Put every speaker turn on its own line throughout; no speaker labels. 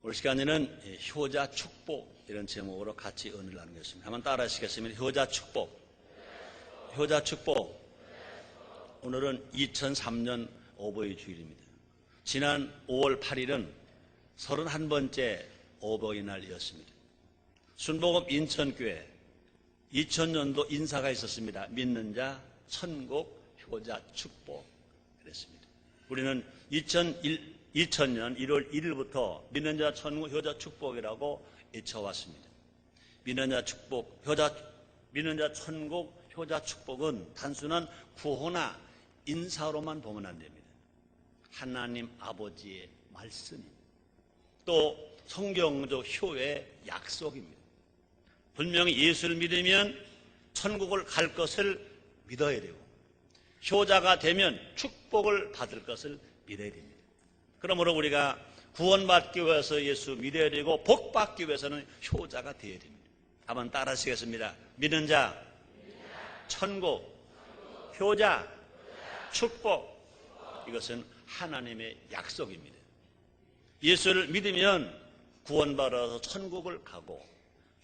오늘 시간에는 효자 축복 이런 제목으로 같이 은혜를 나누겠습니다. 한번 따라 하시겠습니다. 효자 축복. 효자 축복. 오늘은 2003년 어버이 주일입니다. 지난 5월 8일은 31번째 어버이날이었습니다. 순복음 인천교회 2000년도 인사가 있었습니다. 믿는 자 천국 효자 축복 그랬습니다. 우리는 2000년 1월 1일부터 믿는 자 천국 효자 축복이라고 외쳐왔습니다. 믿는 자 천국 효자 축복은 단순한 구호나 인사로만 보면 안 됩니다. 하나님 아버지의 말씀입니다. 또 성경적 효의 약속입니다. 분명히 예수를 믿으면 천국을 갈 것을 믿어야 되고 효자가 되면 축복을 받을 것을 믿어야 됩니다. 그러므로 우리가 구원받기 위해서 예수 믿어야 되고 복받기 위해서는 효자가 되어야 됩니다. 한번 따라 하시겠습니다. 믿는 자 천국 효자 축복 이것은 하나님의 약속입니다. 예수를 믿으면 구원받아서 천국을 가고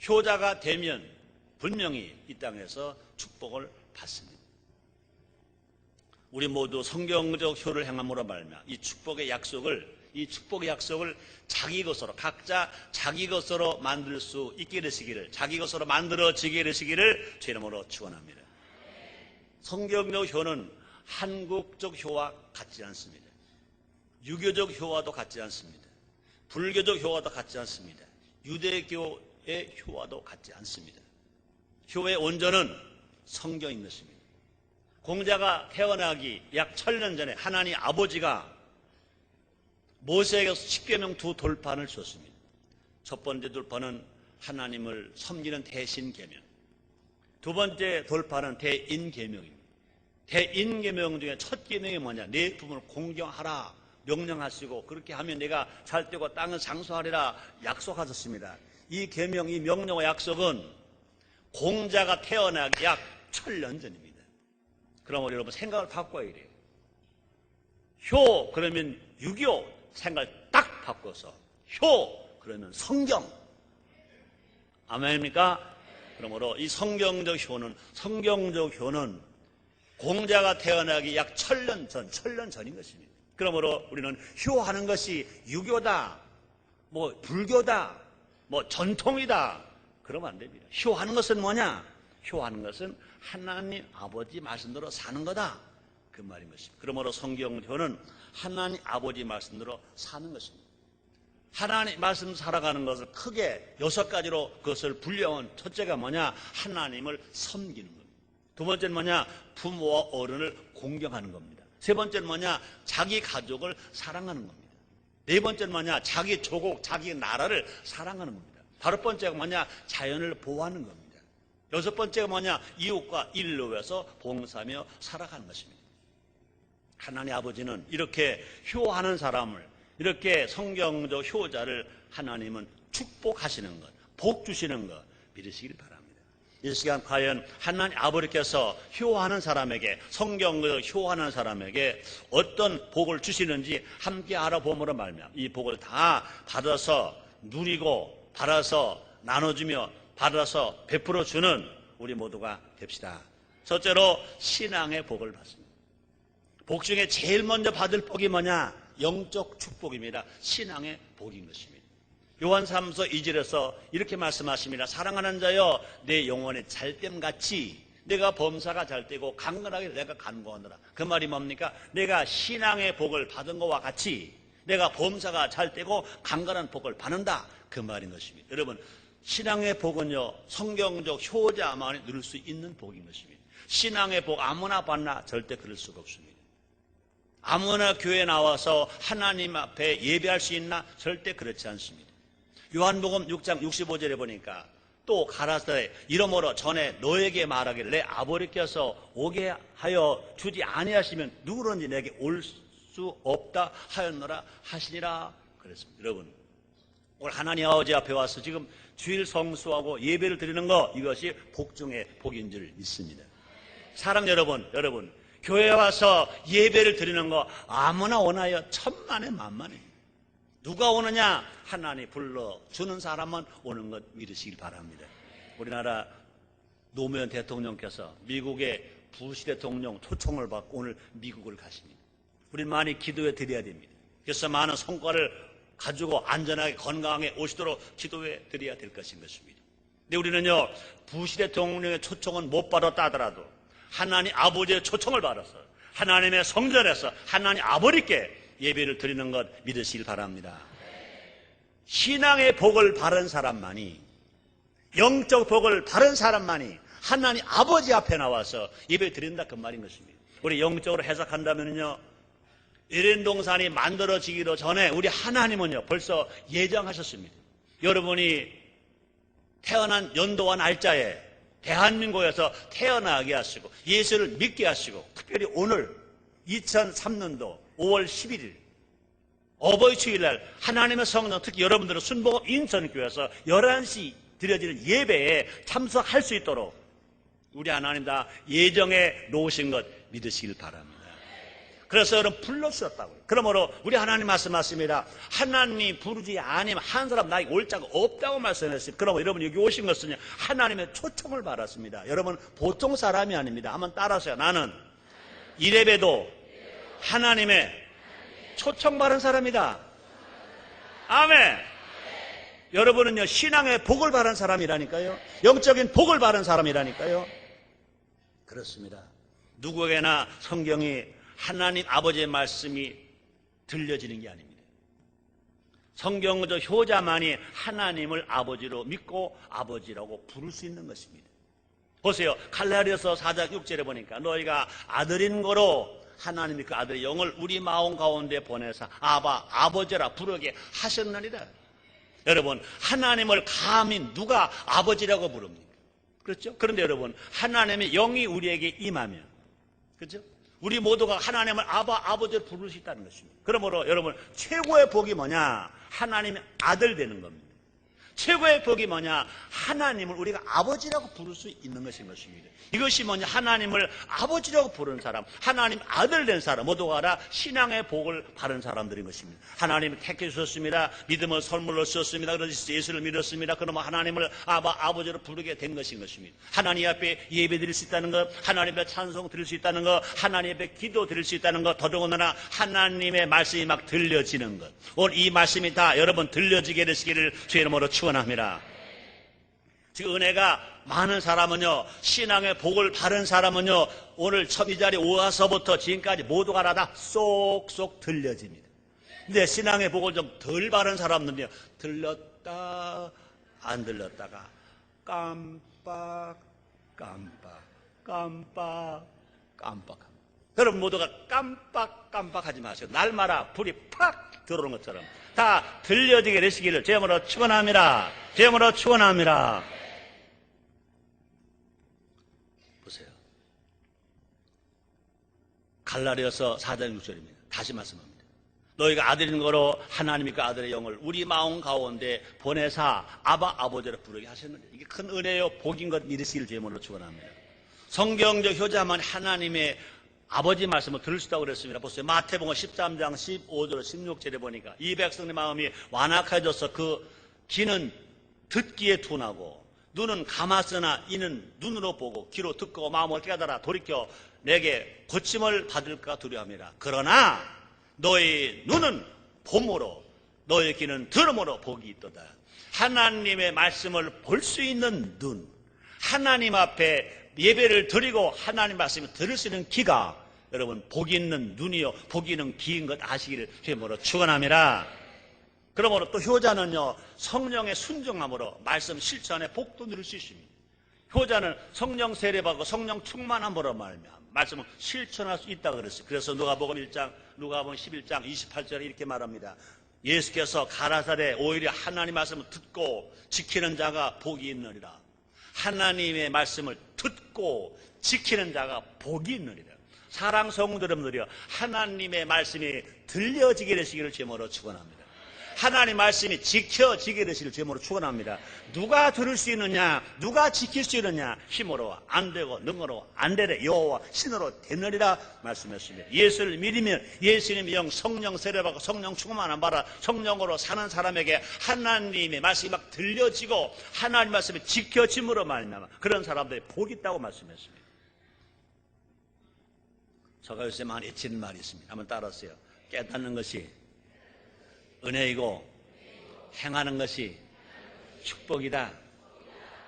효자가 되면 분명히 이 땅에서 축복을 받습니다. 우리 모두 성경적 효를 행함으로 말미암아 이 축복의 약속을 자기 것으로 각자 자기 것으로 만들 수 있게 되시기를 자기 것으로 만들어지게 되시기를 주 이름으로 축원합니다. 성경적 효는 한국적 효와 같지 않습니다. 유교적 효와도 같지 않습니다. 불교적 효와도 같지 않습니다. 유대교의 효와도 같지 않습니다. 효의 원조는 성경인 것입니다. 공자가 태어나기 약 1000년 전에 하나님 아버지가 모세에게 10계명 두 돌판을 줬습니다. 첫 번째 돌판은 하나님을 섬기는 대신계명, 두 번째 돌판은 대인계명입니다. 대인계명 중에 첫 계명이 뭐냐? 내 부모를 공경하라 명령하시고 그렇게 하면 내가 잘 되고 땅을 장수하리라 약속하셨습니다. 이 계명, 이 명령과 약속은 공자가 태어나기 약 1000년 전입니다. 그럼 여러분 생각을 바꿔야 돼요. 효 그러면 유교 생각을 딱 바꿔서 효 그러면 성경. 아멘입니까? 그러므로 이 성경적 효는 공자가 태어나기 약 1000년 전인 것입니다. 그러므로 우리는 효하는 것이 유교다, 불교다, 전통이다 그러면 안 됩니다. 효하는 것은 뭐냐? 효하는 것은 하나님 아버지 말씀대로 사는 거다 그 말인 것입니다. 그러므로 성경효는 하나님 아버지 말씀대로 사는 것입니다. 하나님 말씀 살아가는 것을 크게 6가지로 그것을 분류한 첫째가 뭐냐? 하나님을 섬기는 겁니다. 두 번째는 뭐냐? 부모와 어른을 공경하는 겁니다. 세 번째는 뭐냐? 자기 가족을 사랑하는 겁니다. 네 번째는 뭐냐? 자기 조국, 자기 나라를 사랑하는 겁니다. 다섯 번째가 뭐냐? 자연을 보호하는 겁니다. 여섯 번째가 뭐냐? 이웃과 인을 위해서 봉사하며 살아가는 것입니다. 하나님 아버지는 이렇게 효하는 사람을, 이렇게 성경적 효자를 하나님은 축복하시는 것, 복 주시는 것 믿으시길 바랍니다. 이 시간 과연 하나님 아버지께서 효하는 사람에게, 성경적 효하는 사람에게 어떤 복을 주시는지 함께 알아봄으로 말미암아 이 복을 다 받아서 누리고 받아서 나눠주며 받아서 베풀어 주는 우리 모두가 됩시다. 첫째로 신앙의 복을 받습니다. 복 중에 제일 먼저 받을 복이 뭐냐? 영적 축복입니다. 신앙의 복인 것입니다. 요한 3서 2절에서 이렇게 말씀하십니다. 사랑하는 자여 내 영혼의 잘됨같이 내가 범사가 잘되고 강건하게 내가 간구하노라. 그 말이 뭡니까? 내가 신앙의 복을 받은 것과 같이 내가 범사가 잘되고 강건한 복을 받는다 그 말인 것입니다. 여러분 신앙의 복은요 성경적 효자만이 누릴 수 있는 복인 것입니다. 신앙의 복 아무나 받나? 절대 그럴 수가 없습니다. 아무나 교회에 나와서 하나님 앞에 예배할 수 있나? 절대 그렇지 않습니다. 요한복음 6장 65절에 보니까 또 가라사대 이러므로 전에 너에게 말하기를 내 아버지께서 오게 하여 주지 아니하시면 누구든지 내게 올 수 없다 하였노라 하시니라 그랬습니다. 여러분 오늘 하나님 아버지 앞에 와서 지금 주일 성수하고 예배를 드리는 것 이것이 복 중에 복인 줄 믿습니다. 사랑 여러분 교회에 와서 예배를 드리는 거 아무나 오나요? 천만에 만만해. 누가 오느냐? 하나님 불러주는 사람만 오는 것 믿으시길 바랍니다. 우리나라 노무현 대통령께서 미국의 부시 대통령 초청을 받고 오늘 미국을 가십니다. 우리 많이 기도해 드려야 됩니다. 그래서 많은 성과를 가지고 안전하게 건강하게 오시도록 기도해 드려야 될 것인 것입니다. 근데 우리는요, 부시 대통령의 초청은 못 받았다 하더라도 하나님 아버지의 초청을 받아서 하나님의 성전에서 하나님 아버지께 예배를 드리는 것 믿으시길 바랍니다. 신앙의 복을 바른 사람만이, 영적 복을 바른 사람만이 하나님 아버지 앞에 나와서 예배 드린다 그 말인 것입니다. 우리 영적으로 해석한다면요, 에덴 동산이 만들어지기도 전에 우리 하나님은요 벌써 예정하셨습니다. 여러분이 태어난 연도와 날짜에 대한민국에서 태어나게 하시고 예수를 믿게 하시고, 특별히 오늘 2003년도 5월 11일 어버이 주일날 하나님의 성령, 특히 여러분들은 순복음 인천교회에서 11시 드려지는 예배에 참석할 수 있도록 우리 하나님 다 예정해 놓으신 것 믿으시길 바랍니다. 그래서 여러분 불러주셨다고요. 그러므로 우리 하나님 말씀하십니다. 하나님 부르지 아니면 한 사람 나에게 올 자가 없다고 말씀했습니다. 그러면 여러분 여기 오신 것은 하나님의 초청을 받았습니다. 여러분 보통 사람이 아닙니다. 한번 따라하세요. 나는 이래봬도 하나님의 초청받은 사람이다. 아멘. 여러분은요 신앙의 복을 받은 사람이라니까요. 영적인 복을 받은 사람이라니까요. 그렇습니다. 누구에게나 성경이 하나님 아버지의 말씀이 들려지는 게 아닙니다. 성경적 효자만이 하나님을 아버지로 믿고 아버지라고 부를 수 있는 것입니다. 보세요. 갈라디아서 4장 6절에 보니까 너희가 아들인 거로 하나님이 그 아들의 영을 우리 마음 가운데 보내사 아바 아버지라 부르게 하셨느니라. 여러분 하나님을 감히 누가 아버지라고 부릅니까? 그렇죠? 그런데 여러분 하나님의 영이 우리에게 임하면, 그렇죠? 우리 모두가 하나님을 아버지를 부를 수 있다는 것입니다. 그러므로 여러분 최고의 복이 뭐냐? 하나님의 아들 되는 겁니다. 최고의 복이 뭐냐? 하나님을 우리가 아버지라고 부를 수 있는 것인 것입니다. 이것이 뭐냐? 하나님을 아버지라고 부르는 사람, 하나님 아들 된 사람 모두가 다 신앙의 복을 받은 사람들인 것입니다. 하나님이 택해 주셨습니다. 믿음을 선물로 주셨습니다. 그래서 예수를 믿었습니다. 그러면 하나님을 아버지로 부르게 된 것인 것입니다. 하나님 앞에 예배 드릴 수 있다는 것, 하나님 앞에 찬송 드릴 수 있다는 것, 하나님 앞에 기도 드릴 수 있다는 것, 더더군다나 하나님의 말씀이 막 들려지는 것, 오늘 이 말씀이 다 여러분 들려지게 되시기를 주의 이름으로 축원합니다. 지금 은혜가 많은 사람은요, 신앙의 복을 바른 사람은요, 오늘 첫 이 자리에 오와서부터 지금까지 모두가 다 쏙쏙 들려집니다. 근데 신앙의 복을 좀 덜 바른 사람들은요, 들렸다 안 들렸다가 깜빡 여러분 모두가 깜빡하지 마세요. 날마다 불이 팍 들어오는 것처럼 다 들려지게 되시기를 주님으로 축원합니다. 주님으로 축원합니다. 보세요. 갈라디아서 4장 6절입니다. 다시 말씀합니다. 너희가 아들인 거로 하나님이 그 아들의 영을 우리 마음 가운데 보내사 아버지로 부르게 하셨는데, 이게 큰 은혜요 복인 것 믿으시길 주님으로 축원합니다. 성경적 효자만 하나님의 아버지 말씀을 들을 수 있다고 그랬습니다. 보세요. 마태복음 13장 15절 16절에 보니까 이 백성의 마음이 완악해져서 그 귀는 듣기에 둔하고 눈은 감았으나 이는 눈으로 보고 귀로 듣고 마음을 깨달아 돌이켜 내게 고침을 받을까 두려워합니다. 그러나 너희 눈은 봄으로 너희 귀는 들음으로 복이 있도다. 하나님의 말씀을 볼 수 있는 눈, 하나님 앞에 예배를 드리고 하나님 말씀을 들을 수 있는 귀가 여러분 복이 있는 눈이요 복이 있는 귀인 것 아시기를 주님으로 축원합니다. 그러므로 또 효자는요 성령의 순종함으로 말씀 실천에 복도 누릴 수 있습니다. 효자는 성령 세례받고 성령 충만함으로 말씀을 실천할 수 있다고 그랬어요. 그래서 누가복음 11장 28절에 이렇게 말합니다. 예수께서 가라사대 오히려 하나님 말씀을 듣고 지키는 자가 복이 있느니라. 하나님의 말씀을 듣고 지키는 자가 복이 있느니라. 사랑 성도 여러분들이여, 하나님의 말씀이 들려지게 되시기를 주님으로 축원합니다. 하나님 말씀이 지켜지게 되시길 주님으로 축원합니다. 누가 들을 수 있느냐, 누가 지킬 수 있느냐, 힘으로 안 되고 능으로 안 되래 여호와 신으로 되느니라 말씀했습니다. 예수를 믿으면 예수님의 영 성령 세례받고 성령 충만한 바라 성령으로 사는 사람에게 하나님의 말씀이 막 들려지고 하나님 말씀이 지켜짐으로 말미암아 그런 사람들이 복이 있다고 말씀했습니다. 제가 요새 많이 외치는 말이 있습니다. 한번 따라하세요. 깨닫는 것이 은혜이고 행하는 것이 축복이다.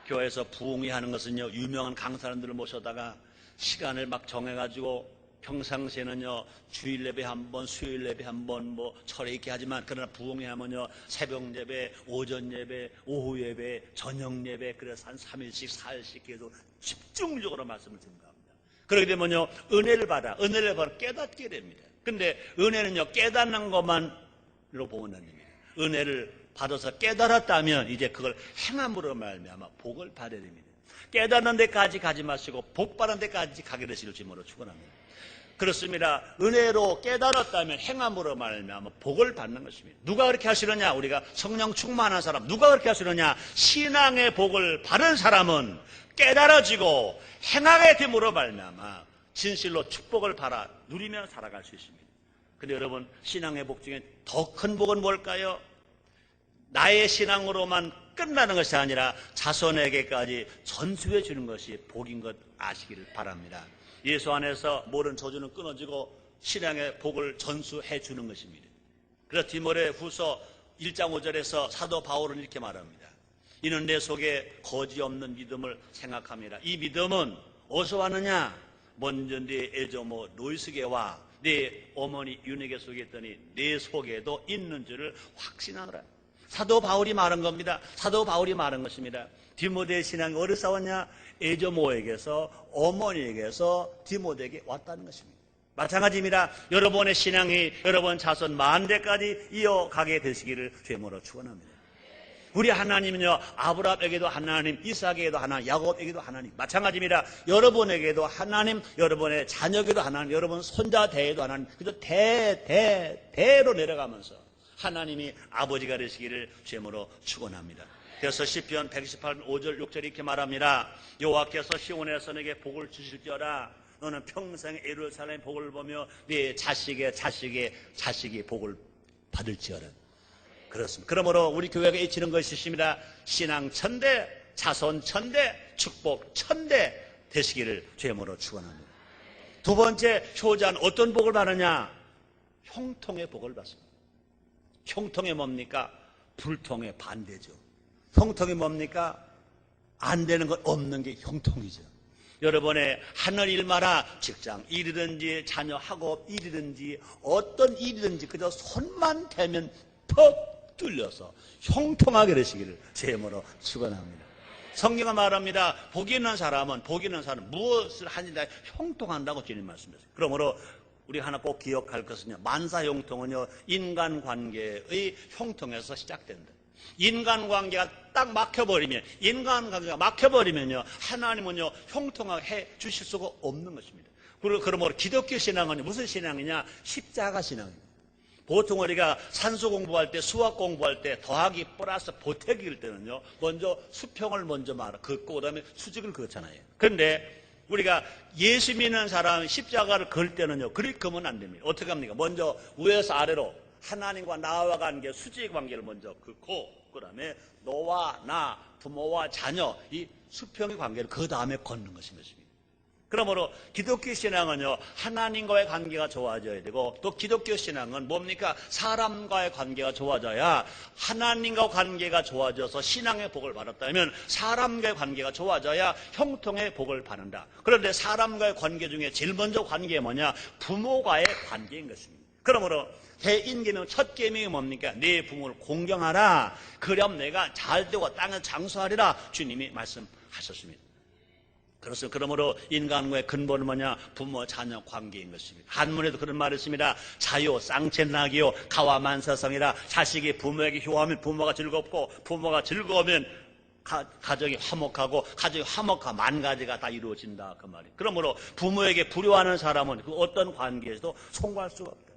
교회에서 부흥회 하는 것은요, 유명한 강사님들을 모셔다가 시간을 막 정해가지고 평상시에는요 주일 예배 한 번, 수요일 예배 한 번, 뭐 철회 있게 하지만 그러나 부흥회 하면요 새벽 예배, 오전 예배, 오후 예배, 저녁 예배, 그래서 한 3일씩 4일씩 계속 집중적으로 말씀을 증거합니다. 그렇게 되면요 은혜를 받아 깨닫게 됩니다. 근데 은혜는요 깨닫는 것만으로 보면 안 됩니다. 은혜를 받아서 깨달았다면 이제 그걸 행함으로 말미암아 복을 받아야 됩니다. 깨닫는 데까지 가지 마시고 복 받는 데까지 가게 되시길 주님으로 축원합니다. 그렇습니다. 은혜로 깨달았다면 행함으로 말미암아 복을 받는 것입니다. 누가 그렇게 하시느냐? 우리가 성령 충만한 사람. 누가 그렇게 하시느냐? 신앙의 복을 받은 사람은 깨달아지고 행하게 됨으로 말미암아 진실로 축복을 받아 누리며 살아갈 수 있습니다. 근데 여러분 신앙의 복 중에 더 큰 복은 뭘까요? 나의 신앙으로만 끝나는 것이 아니라 자손에게까지 전수해 주는 것이 복인 것 아시기를 바랍니다. 예수 안에서 모든 저주는 끊어지고 신앙의 복을 전수해 주는 것입니다. 그래서 디모데후서 1장 5절에서 사도 바울은 이렇게 말합니다. 이는 내 속에 거지 없는 믿음을 생각합니다. 이 믿음은 어디서 왔느냐? 먼저 네 애조모 로이스게와 네 어머니 윤에게 속에 있더니 내 속에도 있는 줄을 확신하노라. 사도 바울이 말한 겁니다. 사도 바울이 말한 것입니다. 디모데의 신앙이 어디서 왔냐? 애조모에게서 어머니에게서 디모데에게 왔다는 것입니다. 마찬가지입니다. 여러분의 신앙이 여러분 자손 만대까지 이어가게 되시기를 주님으로 축원합니다. 우리 하나님은요 아브라함에게도 하나님, 이삭에게도 하나님, 야곱에게도 하나님. 마찬가지입니다. 여러분에게도 하나님, 여러분의 자녀에게도 하나님, 여러분 손자대에도 하나님. 그래서 대로 내려가면서 하나님이 아버지가 되시기를 주님으로 축원합니다. 그래서 시편 128편 5절 6절 이렇게 말합니다. 여호와께서 시온에서 내게 복을 주실지어다. 너는 평생 예루살렘의 복을 보며 네 자식의 복을 받을지어다. 그렇습니다. 그러므로 우리 교회가 외치는 것이 있습니다. 신앙 천대, 자손 천대, 축복 천대 되시기를 주님으로 축원합니다. 두 번째 효자는 어떤 복을 받느냐? 형통의 복을 받습니다. 형통이 뭡니까? 불통의 반대죠. 형통이 뭡니까? 안 되는 것 없는 게 형통이죠. 여러분의 하늘 일마다 직장 일이든지 자녀 학업 일이든지 어떤 일이든지 그저 손만 대면 퍽 뚫려서 형통하게 되시기를 제 힘으로 축원합니다. 성경은 말합니다. 복 있는 사람은 무엇을 하는지 다 형통한다고 주님 말씀하셨어요. 그러므로 우리 하나 꼭 기억할 것은요. 만사형통은요. 인간관계의 형통에서 시작된다. 인간관계가 딱 막혀버리면요. 하나님은요. 형통하게 해 주실 수가 없는 것입니다. 그리고 그러므로 기독교 신앙은 무슨 신앙이냐? 십자가 신앙입니다. 보통 우리가 산수 공부할 때, 수학 공부할 때 더하기 플러스 보태기일 때는요. 먼저 수평을 먼저 긋고 그다음에 수직을 그었잖아요. 그런데 우리가 예수 믿는 사람 십자가를 걸 때는요. 그렇게 그으면 안 됩니다. 어떻게 합니까? 먼저 위에서 아래로 하나님과 나와 관계, 수직 관계를 먼저 긋고 그다음에 너와 나, 부모와 자녀 이 수평의 관계를 그 다음에 걷는 것입니다. 그러므로 기독교 신앙은요 하나님과의 관계가 좋아져야 되고 또 기독교 신앙은 뭡니까? 사람과의 관계가 좋아져야 하나님과 관계가 좋아져서 신앙의 복을 받았다면 사람과의 관계가 좋아져야 형통의 복을 받는다. 그런데 사람과의 관계 중에 제일 먼저 관계가 뭐냐? 부모와의 관계인 것입니다. 그러므로 대인계명 첫 계명이 뭡니까? 내 부모를 공경하라. 그럼 내가 잘되고 땅에 장수하리라 주님이 말씀하셨습니다. 그러므로 인간과의 근본은 뭐냐? 부모 자녀 관계인 것입니다. 한문에도 그런 말이 있습니다. 자요 쌍첸낙이요 가와만사성이라. 자식이 부모에게 효하면 부모가 즐겁고 부모가 즐거우면 가정이 화목하고 가정이 화목하면 만 가지가 다 이루어진다 그 말이에요. 그러므로 부모에게 불효하는 사람은 그 어떤 관계에서도 송구할 수가 없다.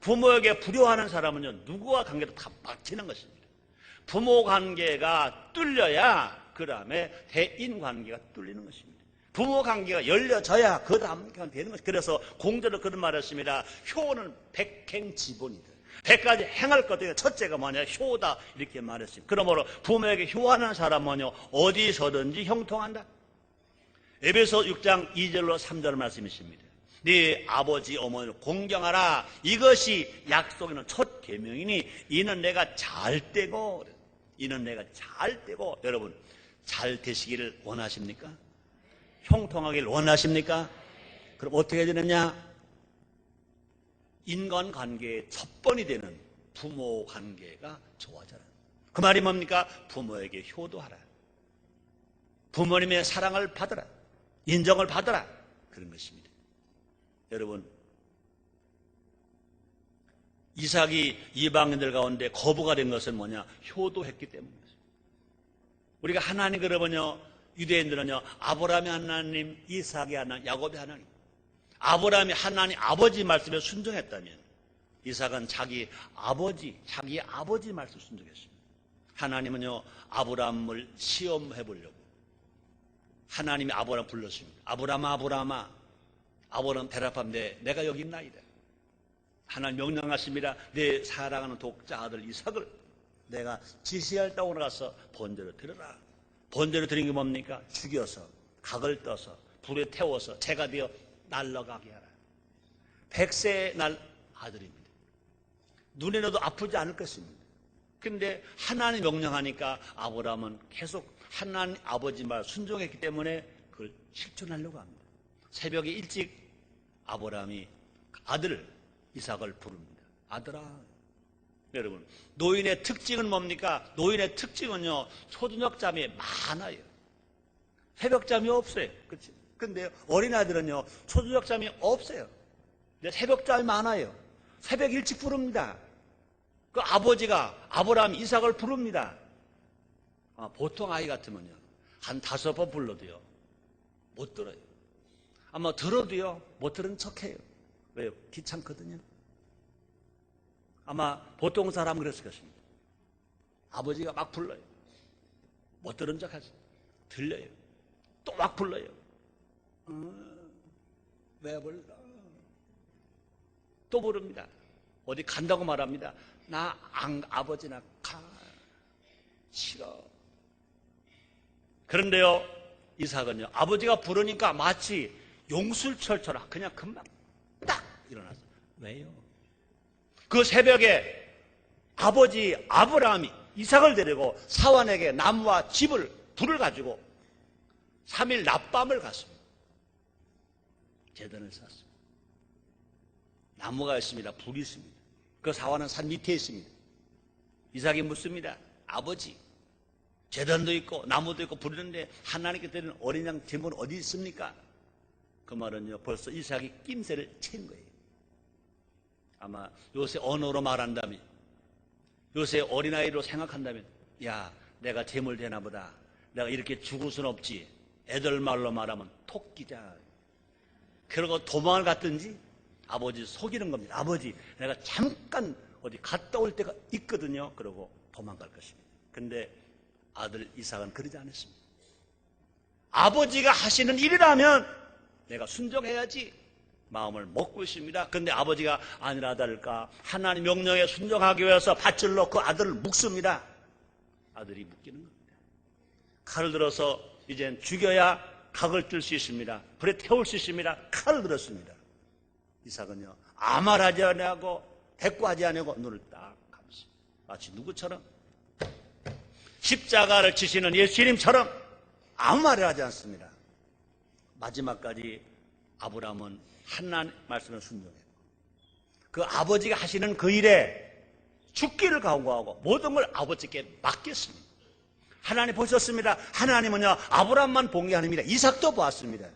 부모에게 불효하는 사람은요, 누구와 관계도 다 막히는 것입니다. 부모 관계가 뚫려야 그 다음에 대인 관계가 뚫리는 것입니다. 부모 관계가 열려져야 그 다음 되는 것입니다. 그래서 공자도 그런 말을 했습니다. 효는 백행지본이다. 100가지 행할 것 중에 첫째가 뭐냐? 효다. 이렇게 말했습니다. 그러므로 부모에게 효하는 사람은요, 어디서든지 형통한다. 에베소 6장 2절로 3절 말씀이십니다. 네 아버지 어머니를 공경하라. 이것이 약속에는 첫 계명이니 이는 내가 잘 되고, 이는 내가 잘 되고. 여러분, 잘 되시기를 원하십니까? 형통하기를 원하십니까? 그럼 어떻게 되느냐? 인간관계의 첫 번이 되는 부모 관계가 좋아져라. 그 말이 뭡니까? 부모에게 효도하라. 부모님의 사랑을 받으라. 인정을 받으라. 그런 것입니다. 여러분, 이삭이 이방인들 가운데 거부가 된 것은 뭐냐? 효도했기 때문입니다. 우리가 하나님 그러면요, 유대인들은요, 아브라함의 하나님, 이삭의 하나님, 야곱의 하나님, 아브라함이 하나님 아버지 말씀에 순종했다면 이삭은 자기 아버지 말씀에 순종했습니다. 하나님은요, 아브라함을 시험해 보려고 하나님이 아브라함 불렀습니다. 아브라함아, 아브라함아. 아브라함 대답하는데 내가 여기 있나이다. 하나님 명령하십니다. 내 사랑하는 독자 아들 이삭을 내가 지시할 땅으로 가서 번제로 드려라. 번제로 드린 게 뭡니까? 죽여서 각을 떠서 불에 태워서 재가 되어 날아가게 하라. 100세의 날 아들입니다. 눈에 넣어도 아프지 않을 것입니다. 그런데 하나님 명령하니까 아브라함은 계속 하나님 아버지 말 순종했기 때문에 그걸 실천하려고 합니다. 새벽에 일찍 아브라함이 아들 이삭을 부릅니다. 아들아. 여러분, 노인의 특징은 뭡니까? 노인의 특징은요, 초저녁잠이 많아요. 새벽잠이 없어요. 그렇지? 근데 어린아이들은요, 초저녁잠이 없어요. 근데 새벽잠이 많아요. 새벽 일찍 부릅니다. 그 아버지가 아브라함 이삭을 부릅니다. 보통 아이 같으면요, 한 5번 불러도요, 못 들어요. 아마 들어도요, 못 들은 척해요. 왜요? 귀찮거든요. 아마 보통 사람은 그랬을 것입니다. 아버지가 막 불러요. 못 들은 척 하지. 들려요. 또 막 불러요. 왜 불러? 또 부릅니다. 어디 간다고 말합니다. 나 아버지나 가. 싫어. 그런데요, 이삭은요, 아버지가 부르니까 마치 용술철처럼 그냥 금방 딱 일어났어요. 왜요? 그 새벽에 아버지 아브라함이 이삭을 데리고 사환에게 나무와 집을 불을 가지고 3일 낮밤을 갔습니다. 제단을 쌓았습니다. 나무가 있습니다. 불이 있습니다. 그 사환은 산 밑에 있습니다. 이삭이 묻습니다. 아버지, 제단도 있고 나무도 있고 불이 있는데 하나님께 드리는 어린 양 제물은 어디 있습니까? 그 말은요, 벌써 이삭이 낌새를 챈 거예요. 아마 요새 언어로 말한다면, 요새 어린아이로 생각한다면, 야, 내가 재물 되나 보다. 내가 이렇게 죽을 순 없지. 애들 말로 말하면 토끼자. 그러고 도망을 갔든지 아버지 속이는 겁니다. 아버지, 내가 잠깐 어디 갔다 올 때가 있거든요. 그러고 도망갈 것입니다. 근데 아들 이삭은 그러지 않았습니다. 아버지가 하시는 일이라면 내가 순종해야지 마음을 먹고 있습니다. 그런데 아버지가 아니라 다를까 하나님 명령에 순종하기 위해서 밭을 놓고 아들을 묶습니다. 아들이 묶이는 겁니다. 칼을 들어서 이젠 죽여야 각을 뜰 수 있습니다. 불에 태울 수 있습니다. 칼을 들었습니다. 이삭은요, 아무 말 하지 않고 대꾸하지 않고 눈을 딱 감습니다. 마치 누구처럼? 십자가를 지시는 예수님처럼 아무 말을 하지 않습니다. 마지막까지 아브라함은 하나님 말씀을 순종했고 그 아버지가 하시는 그 일에 죽기를 각오하고 모든 걸 아버지께 맡겼습니다. 하나님 보셨습니다. 하나님은요, 아브라함만 본 게 아닙니다. 이삭도 보았습니다.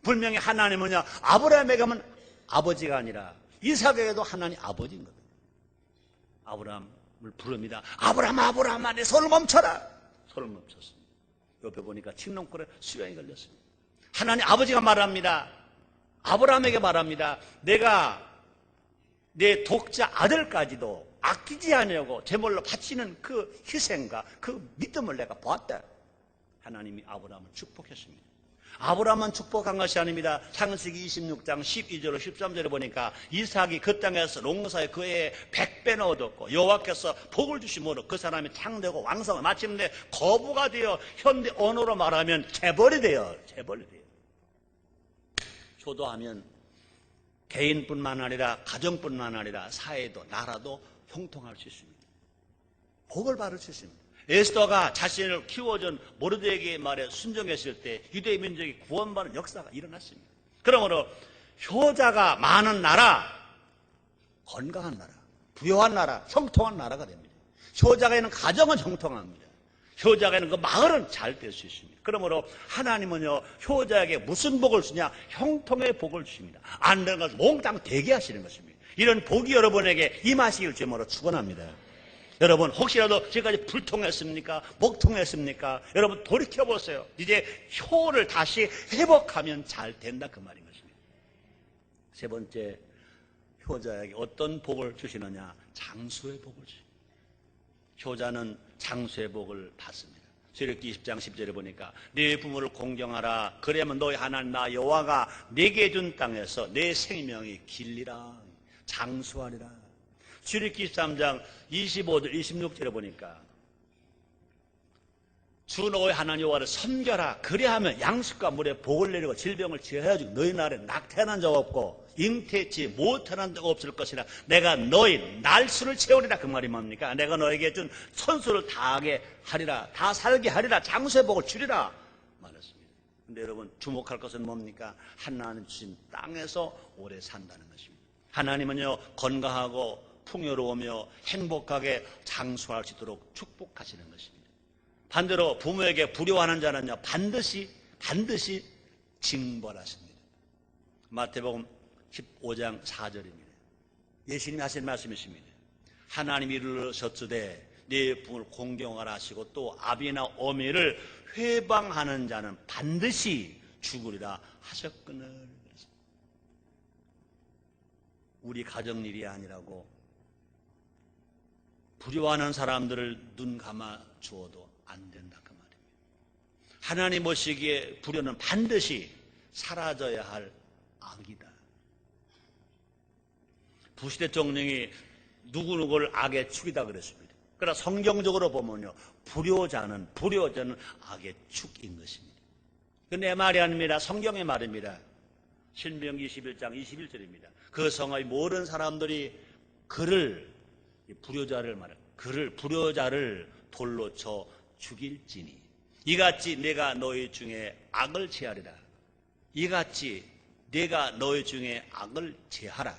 분명히 하나님은요, 아브라함에게 하면 아버지가 아니라 이삭에게도 하나님 아버지인 거거든요. 아브라함을 부릅니다. 아브라함아, 아브라함아, 내 손을 멈춰라. 손을 멈췄습니다. 옆에 보니까 칡농골에 수양이 걸렸습니다. 하나님 아버지가 말합니다. 아브라함에게 말합니다. 내가 내 독자 아들까지도 아끼지 않으려고 제물로 바치는 그 희생과 그 믿음을 내가 보았다. 하나님이 아브라함을 축복했습니다. 아브라함은 축복한 것이 아닙니다. 창세기 26장 12절로 13절에 보니까 이삭이 그 땅에서 농사에 그의 100배나 얻었고 여호와께서 복을 주심으로 그 사람이 창되고 왕성을 마침내 거부가 되어 현대 언어로 말하면 재벌이 돼요. 효도하면 개인뿐만 아니라 가정뿐만 아니라 사회도 나라도 형통할 수 있습니다. 복을 받을 수 있습니다. 에스더가 자신을 키워준 모르드에게의 말에 순종했을 때 유대 민족이 구원받는 역사가 일어났습니다. 그러므로 효자가 많은 나라, 건강한 나라, 부유한 나라, 형통한 나라가 됩니다. 효자가 있는 가정은 형통합니다. 효자가 있는 그 마을은 잘 될 수 있습니다. 그러므로 하나님은요, 효자에게 무슨 복을 주냐? 형통의 복을 주십니다. 안 되는 것을 몽땅 되게 하시는 것입니다. 이런 복이 여러분에게 임하시길 주님으로 축원합니다. 여러분 혹시라도 지금까지 불통했습니까? 목통했습니까? 여러분 돌이켜보세요. 이제 효를 다시 회복하면 잘 된다 그 말인 것입니다. 세 번째, 효자에게 어떤 복을 주시느냐? 장수의 복을 주십니다. 효자는 장수의 복을 받습니다. 출애굽기 20장 10절에 보니까 네 부모를 공경하라. 그러면 너희 하나님 나 여호와가 네게 준 땅에서 내 생명이 길리라. 장수하리라. 출애굽기 13장 25절 26절에 보니까 주 너의 하나님 여호와를 섬겨라. 그리하면 양식과 물에 복을 내리고 질병을 제하여주고 너희 나라에 낙태난 자 없고 잉태치 못하는 자가 없을 것이라. 내가 너희 날수를 채우리라. 그 말이 뭡니까? 내가 너에게 준 천수를 다하게 하리라. 다 살게 하리라. 장수의 복을 주리라 말했습니다. 근데 여러분 주목할 것은 뭡니까? 하나님 주신 땅에서 오래 산다는 것입니다. 하나님은요 건강하고 풍요로우며 행복하게 장수할 수 있도록 축복하시는 것입니다. 반대로 부모에게 불효하는 자는요 반드시 징벌하십니다. 마태복음 15장 4절입니다. 예수님이 하신 말씀이십니다. 하나님이 이르셨으되 네 부모를 공경하라 하시고 또 아비나 어미를 회방하는 자는 반드시 죽으리라 하셨거늘. 우리 가정일이 아니라고 불효하는 사람들을 눈 감아 주어도 안 된다 그 말입니다. 하나님 보시기에 불효는 반드시 사라져야 할 악이다. 부시대통령이 누구누구를 악의 축이다 그랬습니다. 그러나 성경적으로 보면요 불효자는 악의 축인 것입니다. 그 내 말이 아닙니다. 성경의 말입니다. 신명기 21장 21절입니다. 그 성의 모든 사람들이 불효자를 돌로 쳐 죽일지니 이같이 내가 너희 중에 악을 제하리라. 이같이 내가 너희 중에 악을 제하라.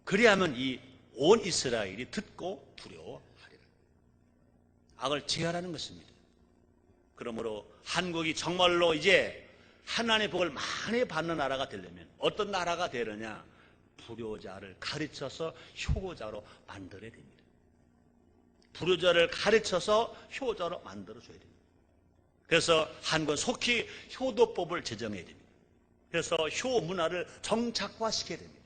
그리하면 이 온 이스라엘이 듣고 두려워하리라. 악을 제하라는 것입니다. 그러므로 한국이 정말로 이제 하나님의 복을 많이 받는 나라가 되려면 어떤 나라가 되느냐? 불효자를 가르쳐서 효자로 만들어야 됩니다. 불효자를 가르쳐서 효자로 만들어줘야 됩니다. 그래서 한국은 속히 효도법을 제정해야 됩니다. 그래서 효 문화를 정착화시켜야 됩니다.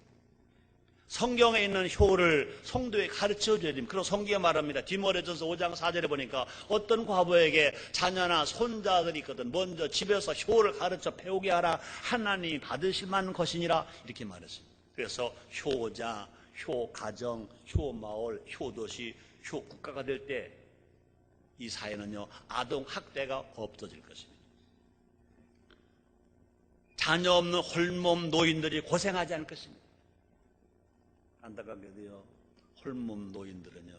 성경에 있는 효를 성도에 가르쳐줘야 됩니다. 그리고 성경에 말합니다. 디모데전서 5장 4절에 보니까 어떤 과부에게 자녀나 손자들이 있거든 먼저 집에서 효를 가르쳐 배우게 하라. 하나님이 받으실 만한 것이니라 이렇게 말했습니다. 그래서 효자, 효가정, 효마을, 효도시, 효국가가 될 때 이 사회는요 아동학대가 없어질 것입니다. 자녀 없는 홀몸 노인들이 고생하지 않을 것입니다. 안타깝게도요 홀몸 노인들은요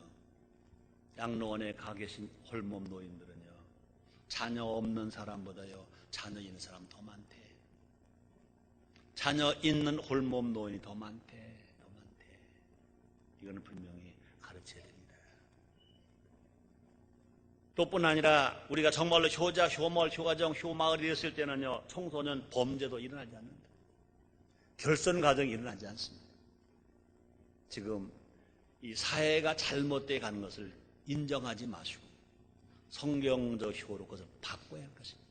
양로원에 가 계신 홀몸 노인들은요 자녀 없는 사람보다요 자녀 있는 사람 더 많대. 자녀 있는 홀몸 노인이 더 많대. 이거는 분명히 가르쳐야 됩니다. 또뿐 아니라 우리가 정말로 효자, 효마을, 효가정, 효마을이 됐을 때는요 청소년 범죄도 일어나지 않는다. 결손 가정이 일어나지 않습니다. 지금 이 사회가 잘못되어 가는 것을 인정하지 마시고 성경적 효로 그것을 바꿔야 할 것입니다.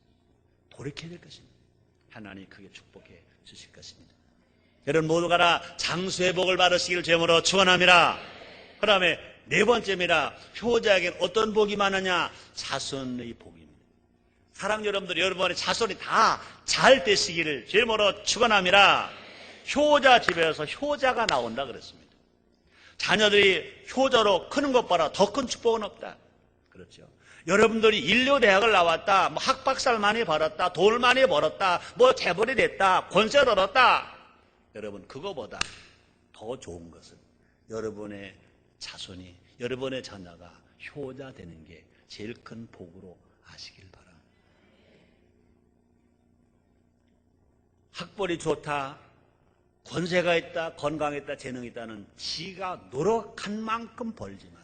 돌이켜야 될 것입니다. 하나님이 크게 축복해 주실 것입니다. 여러분 모두가 다 장수의 복을 받으시길 제물로 축원합니다. 그 다음에 네 번째입니다. 효자에게는 어떤 복이 많으냐? 자손의 복입니다. 사랑 여러분들, 여러분의 자손이 다 잘 되시기를 제물로 축원합니다. 효자 집에서 효자가 나온다 그랬습니다. 자녀들이 효자로 크는 것보다 더 큰 축복은 없다. 그렇죠. 여러분들이 인류대학을 나왔다, 뭐 학박사를 많이 벌었다, 돈을 많이 벌었다, 뭐 재벌이 됐다, 권세를 얻었다. 여러분, 그거보다 더 좋은 것은 여러분의 자손이, 여러분의 자녀가 효자 되는 게 제일 큰 복으로 아시길 바랍니다. 학벌이 좋다, 권세가 있다, 건강했다, 재능이 있다는 지가 노력한 만큼 벌지만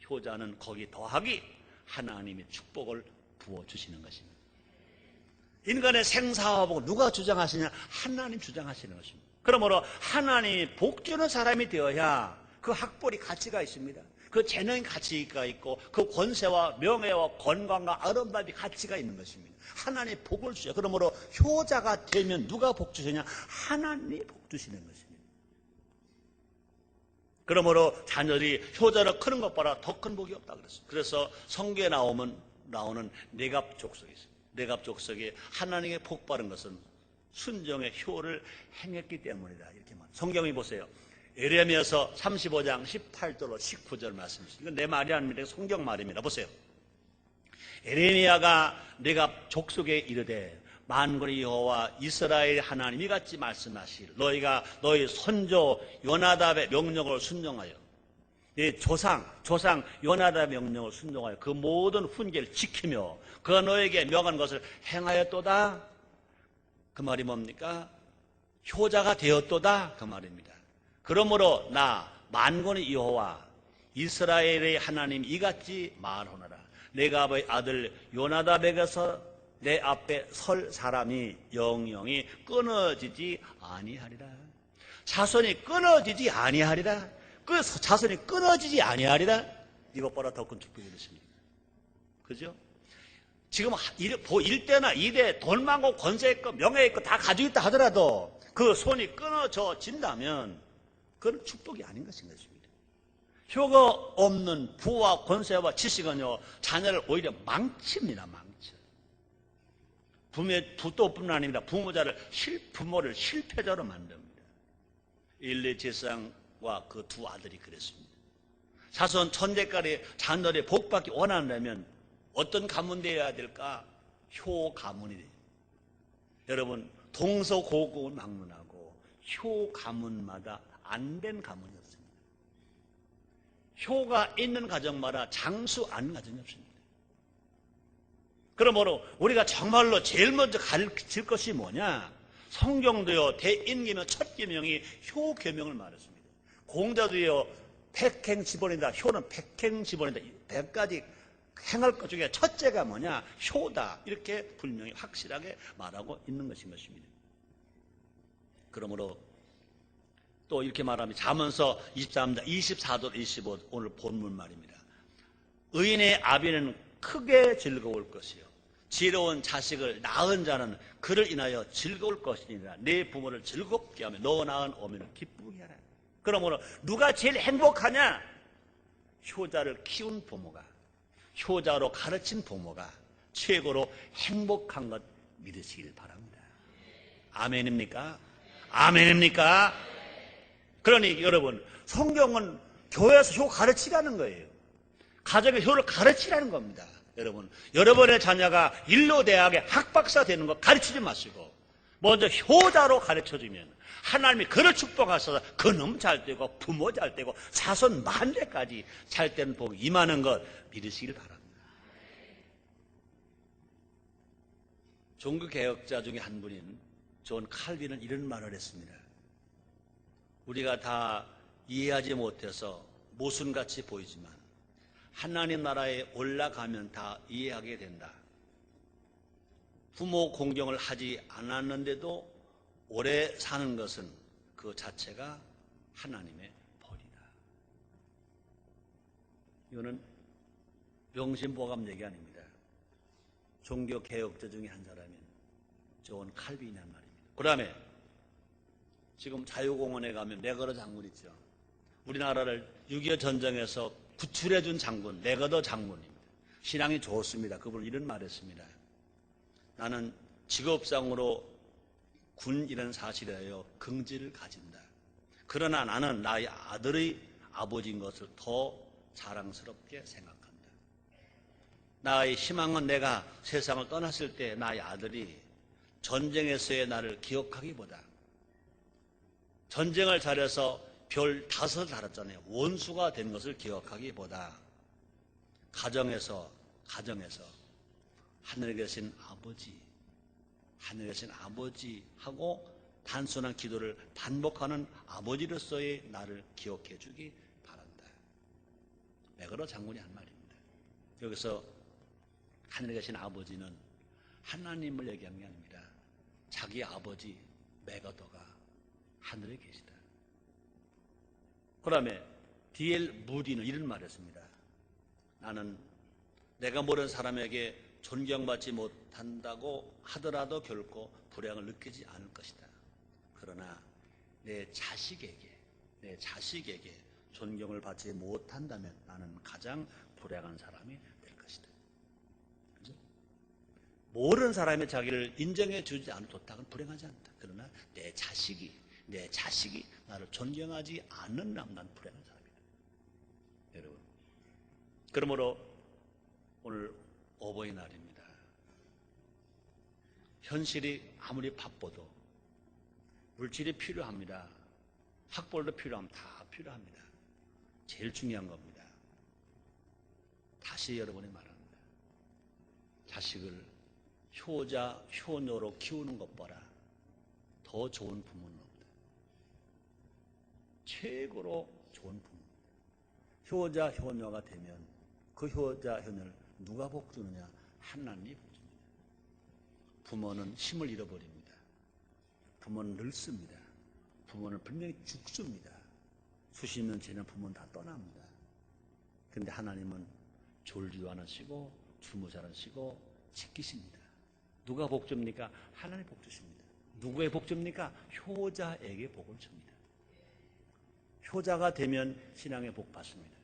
효자는 거기 더하기 하나님의 축복을 부어주시는 것입니다. 인간의 생사화복을 누가 주장하시냐? 하나님 주장하시는 것입니다. 그러므로 하나님이 복 주는 사람이 되어야 그 학벌이 가치가 있습니다. 그 재능이 가치가 있고 그 권세와 명예와 건강과 아름다움이 가치가 있는 것입니다. 하나님이 복을 주셔요. 그러므로 효자가 되면 누가 복 주시냐? 하나님이 복 주시는 것입니다. 그러므로 자녀들이 효자로 크는 것보다 더 큰 복이 없다 그랬어요. 그래서 성경에 나오는 네갑 족속이 있습니다. 네갑 족속에 하나님의 복 받은 것은 순종의 효를 행했기 때문이다. 이렇게 말합니다. 성경이 보세요. 에레미야서 35장 18절로 19절 말씀이십니다. 이건 내 말이 아닙니다. 성경 말입니다. 보세요. 에레미야가 네갑 족속에 이르되 만군의 여호와 이스라엘 하나님 이같이 말씀하시길 너희가 너희 선조 요나답의 명령을 순종하여 네 조상 요나답의 명령을 순종하여 그 모든 훈계를 지키며 그가 너에게 명한 것을 행하였도다. 그 말이 뭡니까? 효자가 되었도다 그 말입니다. 그러므로 나 만군의 여호와 이스라엘의 하나님 이같이 말하노라. 네갑의 아들 요나답에게서 내 앞에 설 사람이 영영이 끊어지지 아니하리라. 자손이 끊어지지 아니하리라. 그 자손이 끊어지지 아니하리라. 이것보다 더 큰 축복이 있습니다. 그죠? 지금 일대나 이대 돈 많고 권세 있고 명예 있고 다 가지고 있다 하더라도 그 손이 끊어진다면 그건 축복이 아닌 것인 것입니다. 효가 없는 부와 권세와 지식은요 자녀를 오히려 망칩니다. 부모뿐만 아닙니다. 부모를 실패자로 만듭니다. 일레 제사장과 그 두 아들이 그랬습니다. 자손 천대까지 자녀들이 복받기 원한다면 어떤 가문 되어야 될까? 효 가문이 돼요. 여러분 동서고국은 막론하고 효 가문마다 안 된 가문이 없습니다. 효가 있는 가정마다 장수 안 가정이 없습니다. 그러므로 우리가 정말로 제일 먼저 가르칠 것이 뭐냐? 성경도요 대인계명 첫 계명이 효 계명을 말했습니다. 공자도요 백행지본이다. 효는 백행지본이다. 100가지 행할 것 중에 첫째가 뭐냐? 효다. 이렇게 분명히 확실하게 말하고 있는 것인 것입니다. 그러므로 또 이렇게 말합니다. 잠언서 23장 24절 25 오늘 본문 말입니다. 의인의 아비는 크게 즐거울 것이요 지혜로운 자식을 낳은 자는 그를 인하여 즐거울 것이니라. 내 부모를 즐겁게 하며 너 낳은 어미를 기쁘게 하라. 그러므로 누가 제일 행복하냐? 효자를 키운 부모가, 효자로 가르친 부모가 최고로 행복한 것 믿으시길 바랍니다. 아멘입니까? 아멘입니까? 그러니 여러분 성경은 교회에서 효 가르치라는 거예요. 가정의 효를 가르치라는 겁니다. 여러분, 여러분의 자녀가 인류대학에 학박사 되는 거 가르치지 마시고 먼저 효자로 가르쳐주면 하나님이 그를 축복하셔서 그놈 잘 되고 부모 잘 되고 자손 만대까지 잘 되는 복이 임하는 것 믿으시길 바랍니다. 종교개혁자 중에 한 분인 존 칼빈은 이런 말을 했습니다. 우리가 다 이해하지 못해서 모순같이 보이지만 하나님 나라에 올라가면 다 이해하게 된다. 부모 공경을 하지 않았는데도 오래 사는 것은 그 자체가 하나님의 벌이다. 이거는 명심보감 얘기 아닙니다. 종교개혁자 중에 한 사람인 존 칼빈이란 말입니다. 그 다음에 지금 자유공원에 가면 맥어더 장군 있죠. 우리나라를 6.25 전쟁에서 구출해준 장군, 맥어더 장군입니다. 신앙이 좋습니다. 그분은 이런 말 했습니다. 나는 직업상으로 군 이런 사실에 대하여 긍지를 가진다. 그러나 나는 나의 아들의 아버지인 것을 더 자랑스럽게 생각한다. 나의 희망은 내가 세상을 떠났을 때 나의 아들이 전쟁에서의 나를 기억하기보다 전쟁을 잘해서 별 5을 달았잖아요. 원수가 된 것을 기억하기보다 가정에서 하늘에 계신 아버지하고 단순한 기도를 반복하는 아버지로서의 나를 기억해 주기 바란다. 맥어더 장군이 한 말입니다. 여기서 하늘에 계신 아버지는 하나님을 얘기한 게 아닙니다. 자기 아버지 맥어더가 하늘에 계시다. 그 다음에 D.L. 무디는 이런 말을 했습니다. 나는 내가 모르는 사람에게 존경받지 못한다고 하더라도 결코 불행을 느끼지 않을 것이다. 그러나 내 자식에게 존경을 받지 못한다면 나는 가장 불행한 사람이 될 것이다. 그죠? 모르는 사람의 자기를 인정해 주지 않았다면 불행하지 않다. 그러나 내 자식이 나를 존경하지 않는 난 불행한 사람이다. 여러분, 그러므로 오늘 어버이날입니다. 현실이 아무리 바빠도 물질이 필요합니다. 학벌도 필요합니다. 다 필요합니다. 제일 중요한 겁니다. 다시 여러분이 말합니다. 자식을 효자, 효녀로 키우는 것보다 더 좋은 부모는 없다. 최고로 좋은 부모입니다. 효자, 효녀가 되면 그 효자, 효녀를 누가 복주느냐? 하나님이 복줍니다. 부모는 힘을 잃어버립니다. 부모는 늙습니다. 부모는 분명히 죽습니다. 수십 년 지난 부모는 다 떠납니다. 그런데 하나님은 졸지도 않으시고 주무지 않으시고 지키십니다. 누가 복줍니까? 하나님이 복주십니다. 누구의 복줍니까? 효자에게 복을 줍니다. 효자가 되면 신앙의 복 받습니다.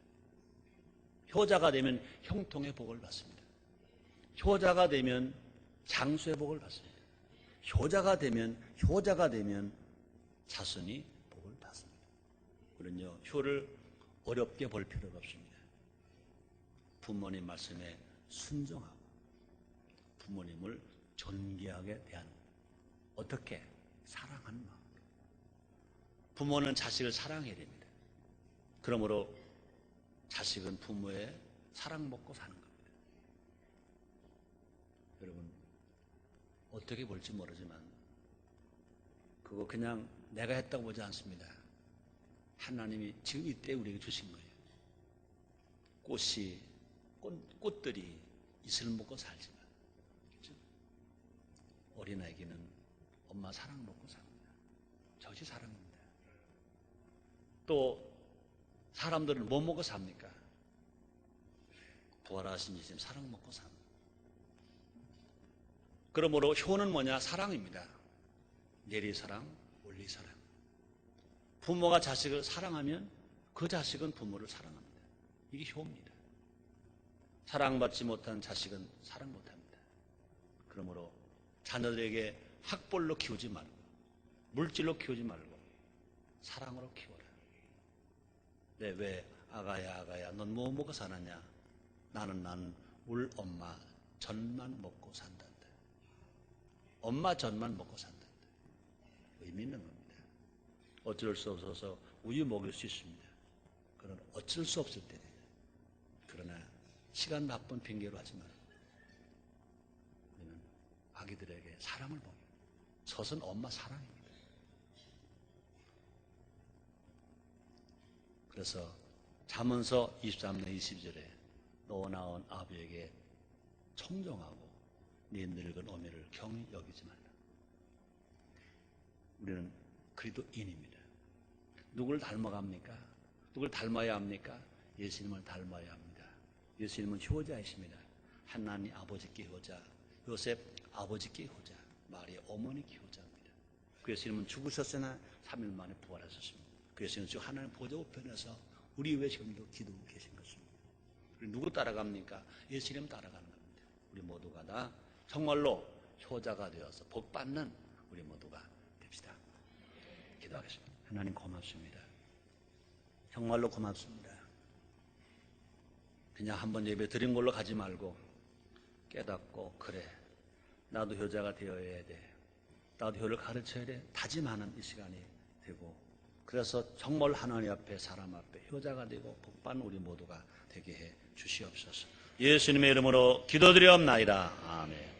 효자가 되면 형통의 복을 받습니다. 효자가 되면 장수의 복을 받습니다. 효자가 되면 자손이 복을 받습니다. 우리는요, 효를 어렵게 볼 필요가 없습니다. 부모님 말씀에 순종하고 부모님을 존귀하게 대하는 것. 어떻게? 사랑하는 마음. 부모는 자식을 사랑해야 됩니다. 그러므로 자식은 부모의 사랑 먹고 사는 겁니다. 여러분, 어떻게 볼지 모르지만 그거 그냥 내가 했다고 보지 않습니다. 하나님이 지금 이때 우리에게 주신 거예요. 꽃들이 이슬 먹고 살지만, 그렇죠? 어린아이에게는 엄마 사랑 먹고 삽니다. 저것이 사랑입니다. 또 사람들은 뭐 먹고 삽니까? 부활하신 예수님 사랑 먹고 삽니다. 그러므로 효는 뭐냐? 사랑입니다. 내리사랑, 원리사랑. 부모가 자식을 사랑하면 그 자식은 부모를 사랑합니다. 이게 효입니다. 사랑받지 못한 자식은 사랑 못합니다. 그러므로 자녀들에게 학벌로 키우지 말고 물질로 키우지 말고 사랑으로 키워라. 왜 아가야 넌 뭐 먹고 사느냐? 나는 우리 엄마 전만 먹고 산단다. 엄마 전만 먹고 산단다. 의미 있는 겁니다. 어쩔 수 없어서 우유 먹일 수 있습니다. 그러나 어쩔 수 없을 때는, 그러나 시간 바쁜 핑계로 하지 말고 우리는 아기들에게 사랑을 먹여요. 젖은 엄마 사랑입니다. 그래서 잠언서 23장 20절에 너 낳은 아비에게 청정하고 네 늙은 어미를 경히 여기지 말라. 우리는 그리스도인입니다. 누구를 닮아갑니까? 누구를 닮아야 합니까? 예수님을 닮아야 합니다. 예수님은 효자이십니다. 하나님 아버지께 효자, 요셉 아버지께 효자, 마리아 어머니께 효자입니다. 그 예수님은 죽으셨으나 3일 만에 부활하셨습니다. 그 예수님은 지금 하나님 보좌 우편에서 우리 위해 지금도 기도하고 계신 것입니다. 우리 누구 따라갑니까? 예수님 따라가는 겁니다. 우리 모두가 다 정말로 효자가 되어서 복받는 우리 모두가 됩시다. 기도하겠습니다. 하나님 고맙습니다. 정말로 고맙습니다. 그냥 한번 예배 드린 걸로 가지 말고 깨닫고, 그래, 나도 효자가 되어야 돼, 나도 효를 가르쳐야 돼, 다짐하는 이 시간이 되고, 그래서 정말 하나님 앞에, 사람 앞에 효자가 되고 복받는 우리 모두가 되게 해 주시옵소서. 예수님의 이름으로 기도드리옵나이다. 아멘.